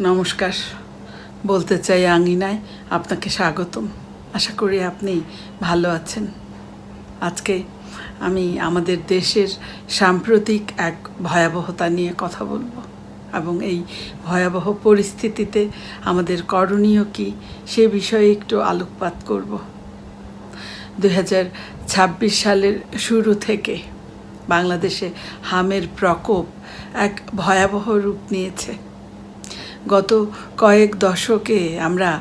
নমস্কার। বলতে চাই আঙিনায় আপনাকে স্বাগতম। আশা করি আপনি ভালো আছেন। আজকে আমি আমাদের দেশের সাম্প্রতিক এক ভয়াবহতা নিয়ে কথা বলবো এবং এই ভয়াবহ পরিস্থিতিতে আমাদের করণীয় কী সে বিষয়ে একটু আলোকপাত করব। 2026 সালের শুরু থেকে বাংলাদেশে হামের প্রকোপ এক ভয়াবহ রূপ নিয়েছে। গত কয়েক দশকে আমরা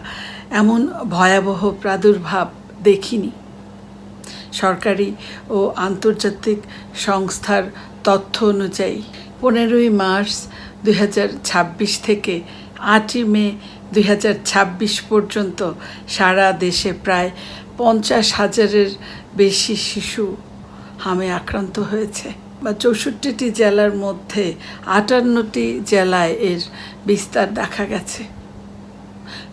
এমন ভয়াবহ প্রাদুর্ভাব দেখিনি। সরকারি ও আন্তর্জাতিক সংস্থার তথ্য অনুযায়ী 15ই মার্চ 2026 থেকে 8ই মে 2026 পর্যন্ত সারা দেশে প্রায় 50,000-এর বেশি শিশু হামে আক্রান্ত হয়েছে। 64টি জেলার মধ্যে 58টি জেলায় এর বিস্তার দেখা গেছে।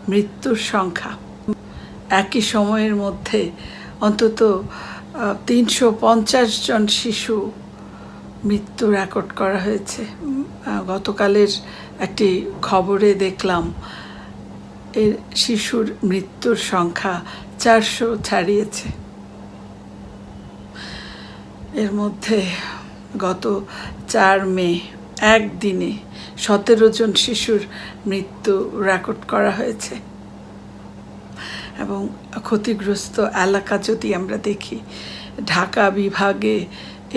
মৃত্যুর সংখ্যা একই সময়ের মধ্যে অন্তত 350 জন শিশু মৃত্যু রেকর্ড করা হয়েছে। গতকালের একটি খবরে দেখলাম এর শিশুর মৃত্যুর সংখ্যা 400 ছাড়িয়েছে। এর মধ্যে গত 4 মে একদিনে 17 জন শিশুর মৃত্যু রেকর্ড করা হয়েছে এবং ক্ষতিগ্রস্ত এলাকা যদি আমরা দেখি, ঢাকা বিভাগে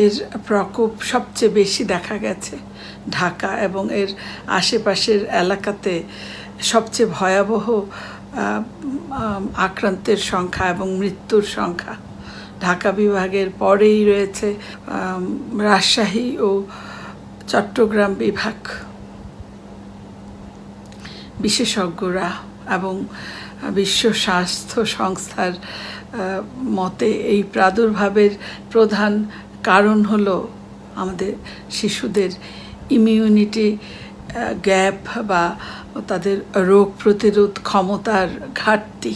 এর প্রকোপ সবচেয়ে বেশি দেখা গেছে। ঢাকা এবং এর আশেপাশের এলাকাতে সবচেয়ে ভয়াবহ আক্রান্তের সংখ্যা এবং মৃত্যুর সংখ্যা। ঢাকা বিভাগের পরেই রয়েছে রাজশাহী ও চট্টগ্রাম বিভাগ। বিশেষজ্ঞরা এবং বিশ্ব স্বাস্থ্য সংস্থার মতে এই প্রাদুর্ভাবের প্রধান কারণ হলো আমাদের শিশুদের ইমিউনিটি গ্যাপ বা তাদের রোগ প্রতিরোধ ক্ষমতার ঘাটতি।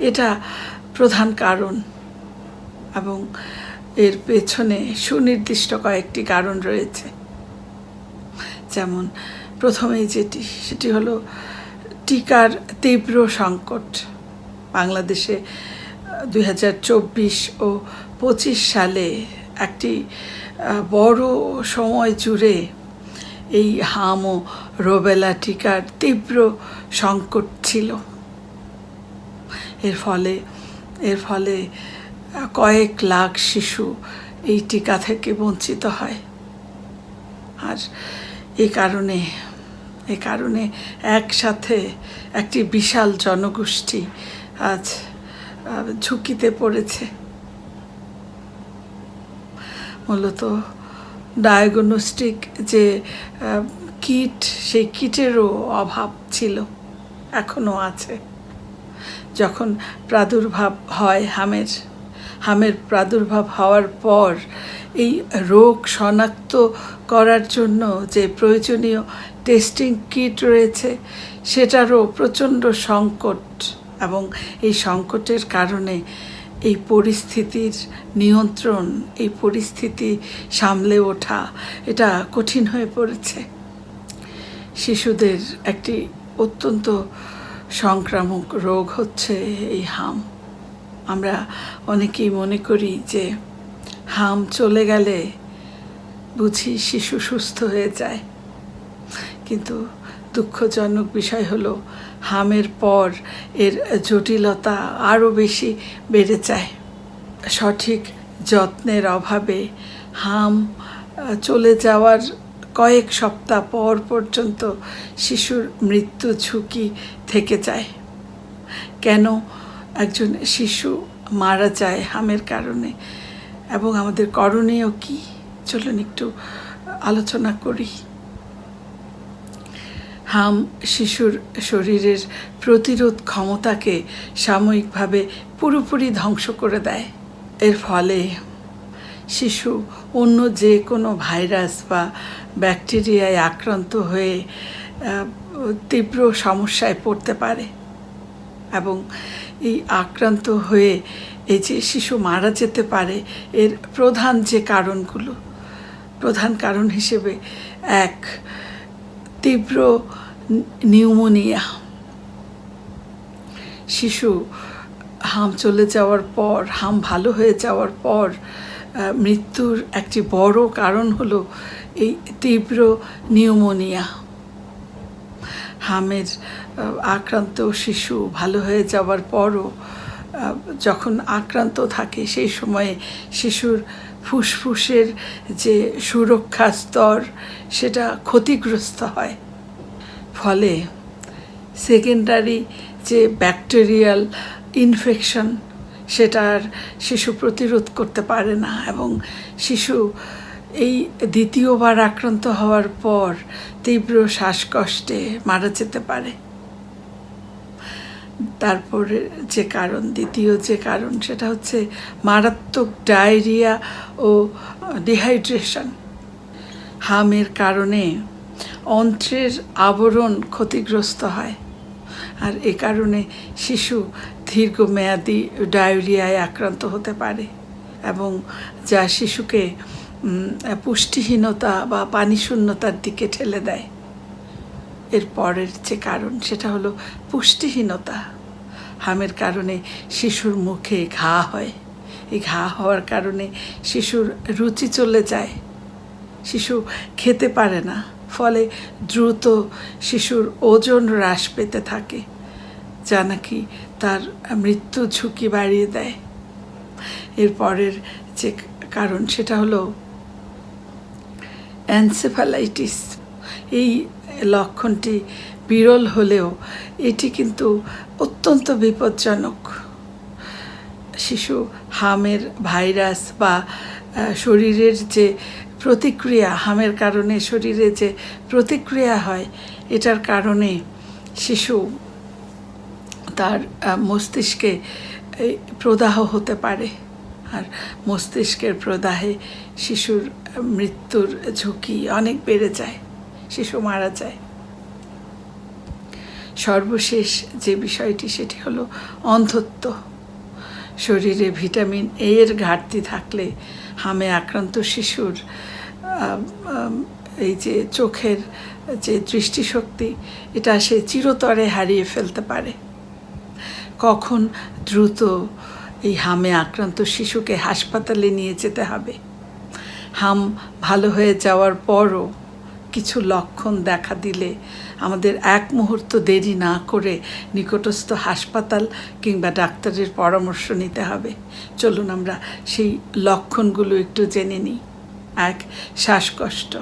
এটা প্রধান কারণ এবং এর পেছনে সুনির্দিষ্ট কয়েকটি কারণ রয়েছে। যেমন প্রথমেই সেটি হলো টিকার তীব্র সংকট। বাংলাদেশে 2024 ও 25 সালে একটি বড় সময় জুড়ে এই হাম ও রুবেলা টিকার তীব্র সংকট ছিল। এর ফলে কয়েক লাখ শিশু এই টিকা থেকে বঞ্চিত হয়। আর এ কারণে একসাথে একটি বিশাল জনগোষ্ঠী আজ ঝুঁকিতে পড়েছে। মূলত ডায়াগনস্টিক যে কিট, সেই কিটেরও অভাব ছিল, এখনও আছে। যখন প্রাদুর্ভাব হয় হামের প্রাদুর্ভাব হওয়ার পর এই রোগ শনাক্ত করার জন্য যে প্রয়োজনীয় টেস্টিং কিট রয়েছে সেটারও প্রচণ্ড সংকট এবং এই সংকটের কারণে এই পরিস্থিতির নিয়ন্ত্রণ, এই পরিস্থিতি সামলে ওঠা এটা কঠিন হয়ে পড়েছে। শিশুদের একটি অত্যন্ত সংক্রামক রোগ হচ্ছে এই হাম। আমরা অনেকেই মনে করি যে হাম চলে গেলে বুঝি শিশু সুস্থ হয়ে যায়, কিন্তু দুঃখজনক বিষয় হলো হামের পর এর জটিলতা আরও বেশি বেড়ে যায়। সঠিক যত্নের অভাবে হাম চলে যাওয়ার কয়েক সপ্তাহ পর পর্যন্ত শিশুর মৃত্যু ঝুঁকি থেকে যায়। কেন একজন শিশু মারা যায় হামের কারণে এবং আমাদের করণীয় কী, চলুন একটু আলোচনা করি। হাম শিশুর শরীরের প্রতিরোধ ক্ষমতাকে সাময়িকভাবে পুরোপুরি ধ্বংস করে দেয়। এর ফলে শিশু অন্য যে কোনো ভাইরাস বা ব্যাকটেরিয়ায় আক্রান্ত হয়ে তীব্র সমস্যায় পড়তে পারে এবং এই আক্রান্ত হয়ে এই যে শিশু মারা যেতে পারে, এর প্রধান কারণ হিসেবে তীব্র নিউমোনিয়া। শিশু হাম চলে যাওয়ার পর, হাম ভালো হয়ে যাওয়ার পর মৃত্যুর একটি বড় কারণ হলো এই তীব্র নিউমোনিয়া। হামের আক্রান্ত শিশু ভালো হয়ে যাওয়ার পরও যখন আক্রান্ত থাকে সেই সময়ে শিশুর ফুসফুসের যে সুরক্ষা স্তর সেটা ক্ষতিগ্রস্ত হয়। ফলে সেকেন্ডারি যে ব্যাকটেরিয়াল ইনফেকশন সেটার শিশু প্রতিরোধ করতে পারে না, এবং শিশু এই দ্বিতীয়বার আক্রান্ত হওয়ার পর তীব্র শ্বাসকষ্টে মারা যেতে পারে। তারপরে যে কারণ, দ্বিতীয় যে কারণ সেটা হচ্ছে মারাত্মক ডায়রিয়া ও ডিহাইড্রেশন। হামের কারণে অন্ত্রের আবরণ ক্ষতিগ্রস্ত হয়, আর এ কারণে শিশু দীর্ঘমেয়াদী ডায়রিয়ায় আক্রান্ত হতে পারে, এবং যা শিশুকে পুষ্টিহীনতা বা পানিশূন্যতার দিকে ঠেলে দেয়। এর পরের যে কারণ সেটা হলো পুষ্টিহীনতা। হামের কারণে শিশুর মুখে ঘা হয়। এই ঘা হওয়ার কারণে শিশুর রুচি চলে যায়, শিশু খেতে পারে না, ফলে দ্রুত শিশুর ওজন হ্রাস পেতে থাকে, যা নাকি তার মৃত্যু ঝুঁকি বাড়িয়ে দেয়। এরপরের যে কারণ সেটা হলো এনসেফালাইটিস। এই লক্ষণটি বিরল হলেও এটি কিন্তু অত্যন্ত বিপজ্জনক। শিশু হামের ভাইরাস বা শরীরের যে প্রতিক্রিয়া, হামের কারণে শরীরে যে প্রতিক্রিয়া হয়, এটার কারণে শিশু তার মস্তিষ্কে প্রদাহ হতে পারে, আর মস্তিষ্কের প্রদাহে শিশুর মৃত্যুর ঝুঁকি অনেক বেড়ে যায়, শিশু মারা যায়। সর্বশেষ যে বিষয়টি সেটি হলো অন্ধত্ব। শরীরে ভিটামিন এ এর ঘাটতি থাকলে হামে আক্রান্ত শিশুর এই যে চোখের যে দৃষ্টিশক্তি এটা সে চিরতরে হারিয়ে ফেলতে পারে। কখন দ্রুত এই হামে আক্রান্ত শিশুকে হাসপাতালে নিয়ে যেতে হবে? হাম ভালো হয়ে যাওয়ার পরও কিছু লক্ষণ দেখা দিলে আমাদের এক মুহূর্ত দেরি না করে নিকটস্থ হাসপাতাল কিংবা ডাক্তারের পরামর্শ নিতে হবে। চলুন আমরা সেই লক্ষণগুলো একটু জেনে নিই। 1. শ্বাসকষ্ট।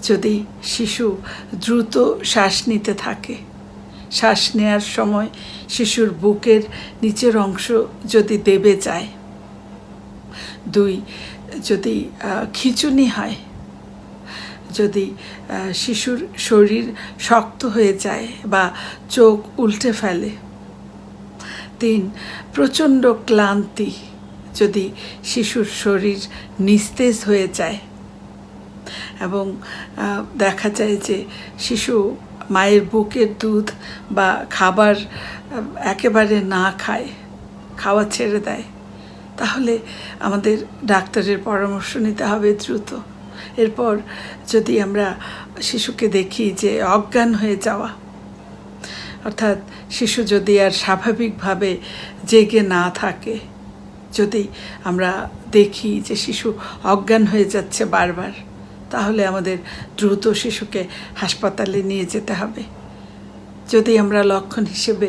যদি শিশু দ্রুত শ্বাস নিতে থাকে, শ্বাস নেওয়ার সময় শিশুর বুকের নিচের অংশ যদি দেবে যায়। 2. যদি খিঁচুনি হয়, যদি শিশুর শরীর শক্ত হয়ে যায় বা চোখ উল্টে ফেলে। 3. প্রচণ্ড ক্লান্তি, যদি শিশুর শরীর নিস্তেজ হয়ে যায় এবং দেখা যায় যে শিশু মায়ের বুকের দুধ বা খাবার একেবারে না খায়, খাওয়া ছেড়ে দেয়, তাহলে আমাদের ডাক্তারের পরামর্শ নিতে হবে দ্রুত। এরপর যদি আমরা শিশুকে দেখি যে অজ্ঞান হয়ে যাওয়া, অর্থাৎ শিশু যদি আর স্বাভাবিকভাবে জেগে না থাকে, যদি আমরা দেখি যে শিশু অজ্ঞান হয়ে যাচ্ছে বারবার, তাহলে আমাদের দ্রুত শিশুকে হাসপাতালে নিয়ে যেতে হবে। যদি আমরা লক্ষণ হিসেবে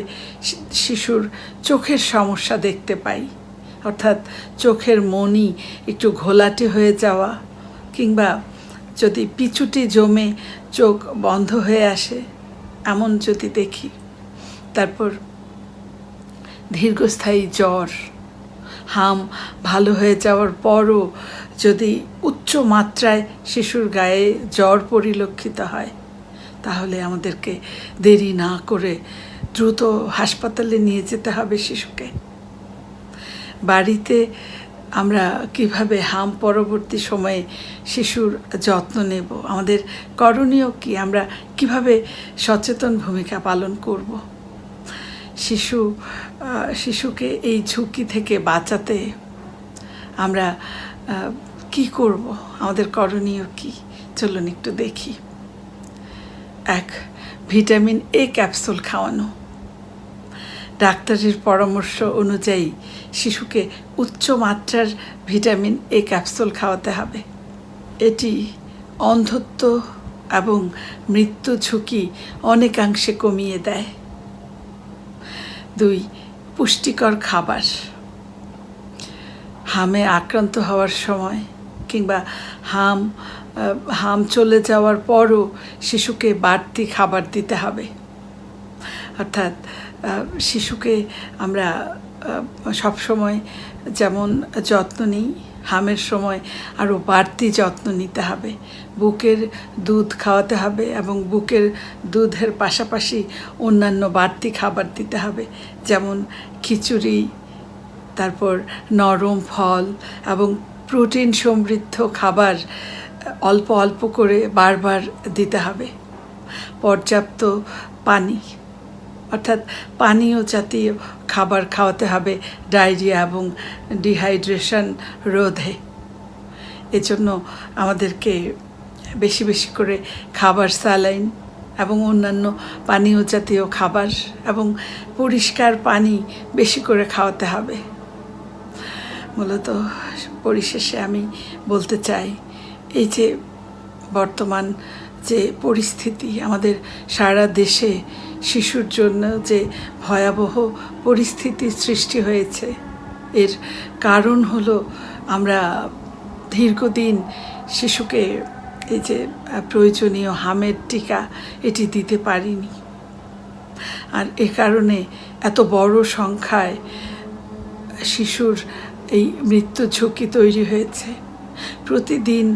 শিশুর চোখের সমস্যা দেখতে পাই, অর্থাৎ চোখের মণি একটু ঘোলাটে হয়ে যাওয়া, কিংবা যদি পিছুটি জমে চোখ বন্ধ হয়ে আসে, এমন যদি দেখি, তারপর দীর্ঘস্থায়ী জ্বর, হাম ভালো হয়ে যাওয়ার পরও যদি উচ্চ মাত্রায় শিশুর গায়ে জ্বর পরিলক্ষিত হয়, তাহলে আমাদেরকে দেরি না করে দ্রুত হাসপাতালে নিয়ে যেতে হবে শিশুকে। বাড়িতে আমরা কিভাবে হাম পরবর্তী সময়ে শিশুর যত্ন নেব, আমাদের করণীয় কি, আমরা কিভাবে সচেতন ভূমিকা পালন করব? শিশুকে এই ঝুঁকি থেকে বাঁচাতে আমরা কি করব, আমাদের করণীয় কি, চলুন একটু দেখি। 1. ভিটামিন এ ক্যাপসুল খাওয়ানো। ডাক্তারের পরামর্শ অনুযায়ী শিশুকে উচ্চ মাত্রার ভিটামিন এ ক্যাপসুল খাওয়াতে হবে। এটি অন্ধত্ব এবং মৃত্যু ঝুঁকি অনেকাংশে কমিয়ে দেয়। 2. পুষ্টিকর খাবার। হামে আক্রান্ত হওয়ার সময় কিংবা হাম চলে যাওয়ার পরও শিশুকে বাড়তি খাবার দিতে হবে। অর্থাৎ শিশুকে আমরা সবসময় যেমন যত্ন নিই, হামের সময় আরও বাড়তি যত্ন নিতে হবে। বুকের দুধ খাওয়াতে হবে এবং বুকের দুধের পাশাপাশি অন্যান্য বাড়তি খাবার দিতে হবে, যেমন খিচুড়ি, তারপর নরম ফল এবং প্রোটিন সমৃদ্ধ খাবার অল্প অল্প করে বারবার দিতে হবে। পর্যাপ্ত পানি, অর্থাৎ পানীয় জাতীয় খাবার খাওয়াতে হবে ডায়রিয়া এবং ডিহাইড্রেশন রোধে। এজন্য আমাদেরকে বেশি বেশি করে খাবার, স্যালাইন এবং অন্যান্য পানীয় জাতীয় খাবার এবং পরিষ্কার পানি বেশি করে খাওয়াতে হবে। মূলত পরিশেষে আমি বলতে চাই, এই যে বর্তমান যে পরিস্থিতি আমাদের সারা দেশে শিশুর জন্য যে ভয়াবহ পরিস্থিতির সৃষ্টি হয়েছে, এর কারণ হলো আমরা দীর্ঘদিন শিশুকে এই যে প্রয়োজনীয় হামের টিকা এটি দিতে পারিনি। আর এ কারণে এত বড় সংখ্যায় শিশুর এই মৃত্যু ঝুঁকি তৈরি হয়েছে। প্রতিদিন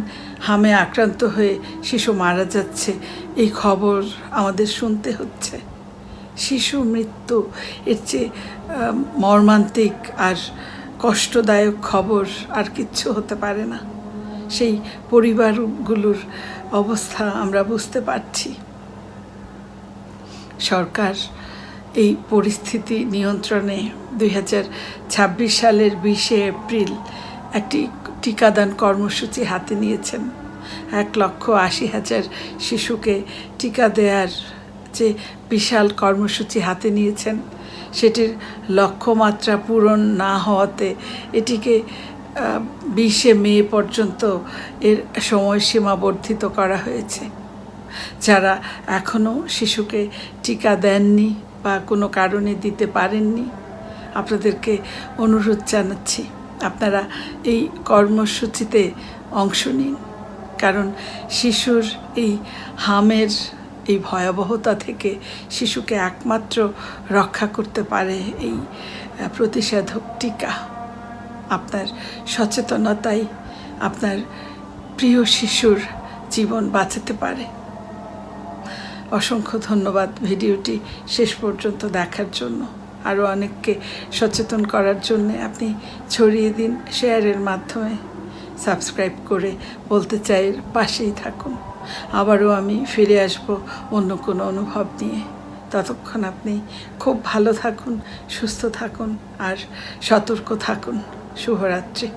হামে আক্রান্ত হয়ে শিশু মারা যাচ্ছে, এই খবর আমাদের শুনতে হচ্ছে। শিশু মৃত্যু এর চেয়ে মর্মান্তিক আর কষ্টদায়ক খবর আর কিচ্ছু হতে পারে না। সেই পরিবারগুলোর অবস্থা আমরা বুঝতে পারছি। সরকার এই পরিস্থিতি নিয়ন্ত্রণে 2026 সালের 20 এপ্রিল একটি টিকাদান কর্মসূচি হাতে নিয়েছেন। 1,80,000 শিশুকে টিকা দেওয়ার যে বিশাল কর্মসূচি হাতে নিয়েছেন, সেটির লক্ষ্যমাত্রা পূরণ না হওয়াতে এটিকে 20 মে পর্যন্ত এর সময়সীমা বর্ধিত করা হয়েছে। যারা এখনও শিশুকে টিকা দেননি বা কোনো কারণে দিতে পারেননি, আপনাদেরকে অনুরোধ জানাচ্ছি আপনারা এই কর্মসূচিতে অংশ নিন। কারণ শিশুর এই হামের এই ভয়াবহতা থেকে শিশুকে একমাত্র রক্ষা করতে পারে এই প্রতিষেধক টিকা। আপনার সচেতনতাই আপনার প্রিয় শিশুর জীবন বাঁচাতে পারে। অসংখ্য ধন্যবাদ ভিডিওটি শেষ পর্যন্ত দেখার জন্য। আরও অনেককে সচেতন করার জন্য আপনি ছড়িয়ে দিন শেয়ারের মাধ্যমে। সাবস্ক্রাইব করে বলতে চাই পাশেই থাকুন। আবারও আমি ফিরে আসব অন্য কোনো অনুভব নিয়ে। ততক্ষণ আপনি খুব ভালো থাকুন, সুস্থ থাকুন আর সতর্ক থাকুন। শুভরাত্রি।